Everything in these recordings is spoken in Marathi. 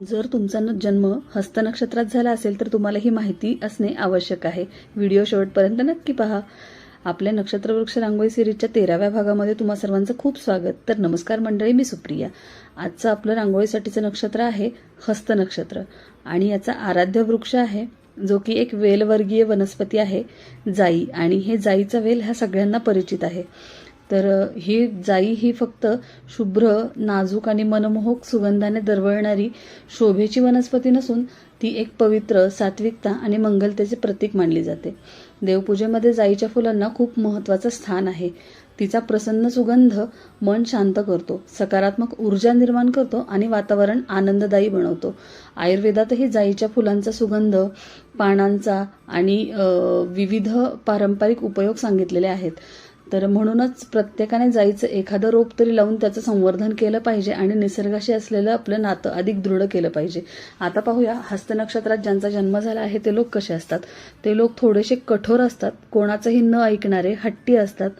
जर तुमचा जन्म हस्त नक्षत्रात झाला असेल तर तुम्हाला ही माहिती असणे आवश्यक आहे. व्हिडिओ शेवटपर्यंत नक्की पहा. आपल्या नक्षत्रवृक्ष रांगोळी सिरीजच्या 13व्या भागामध्ये तुम्हा सर्वांचं खूप स्वागत. तर नमस्कार मंडळी, मी सुप्रिया. आजचं आपलं रांगोळीसाठीचं नक्षत्र आहे हस्त नक्षत्र आणि याचा आराध्य वृक्ष आहे जो की एक वेलवर्गीय वनस्पती आहे, जाई. आणि हे जाईचा वेल ह्या सगळ्यांना परिचित आहे. तर ही जाई ही फक्त शुभ्र, नाजूक आणि मनमोहक सुगंधाने दरवळणारी शोभेची वनस्पती नसून ती एक पवित्र, सात्विकता आणि मंगलतेचे प्रतीक मानली जाते. देवपूजेमध्ये जाईच्या फुलांना खूप महत्त्वाचं स्थान आहे. तिचा प्रसन्न सुगंध मन शांत करतो, सकारात्मक ऊर्जा निर्माण करतो आणि वातावरण आनंददायी बनवतो. आयुर्वेदातही जाईच्या फुलांचा सुगंध, पानांचा आणि विविध पारंपरिक उपयोग सांगितलेले आहेत. तर म्हणूनच प्रत्येकाने जायचं एखादं रोप तरी लावून त्याचं संवर्धन केलं पाहिजे आणि निसर्गाशी असलेलं आपलं नातं अधिक दृढ केलं पाहिजे. आता पाहूया हस्त नक्षत्रात ज्यांचा जन्म झाला आहे ते लोक कसे असतात. ते लोक थोडेसे कठोर असतात, कोणाचंही न ऐकणारे, हट्टी असतात,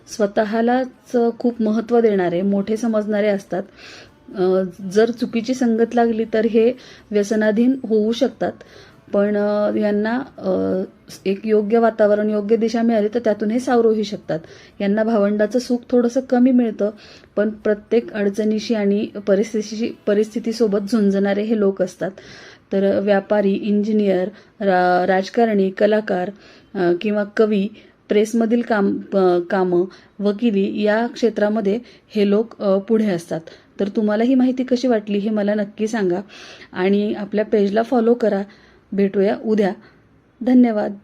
स्वतःलाच खूप महत्त्व देणारे, मोठे समजणारे असतात. जर चुकीची संगत लागली तर हे व्यसनाधीन होऊ शकतात. पण यांना एक योग्य वातावरण, योग्य दिशा मिळाली तर त्यातून हे सावरूही शकतात. यांना भावंडाचं सुख थोडंसं कमी मिळतं, पण प्रत्येक अडचणीशी आणि परिस्थितीसोबत झुंजणारे हे लोक असतात. तर व्यापारी, इंजिनियर, राजकारणी, कलाकार किंवा कवी, प्रेसमधील कामं, वकिली या क्षेत्रामध्ये हे लोक पुढे असतात. तर तुम्हाला ही माहिती कशी वाटली हे मला नक्की सांगा आणि आपल्या पेजला फॉलो करा. भेटूया उद्या. धन्यवाद.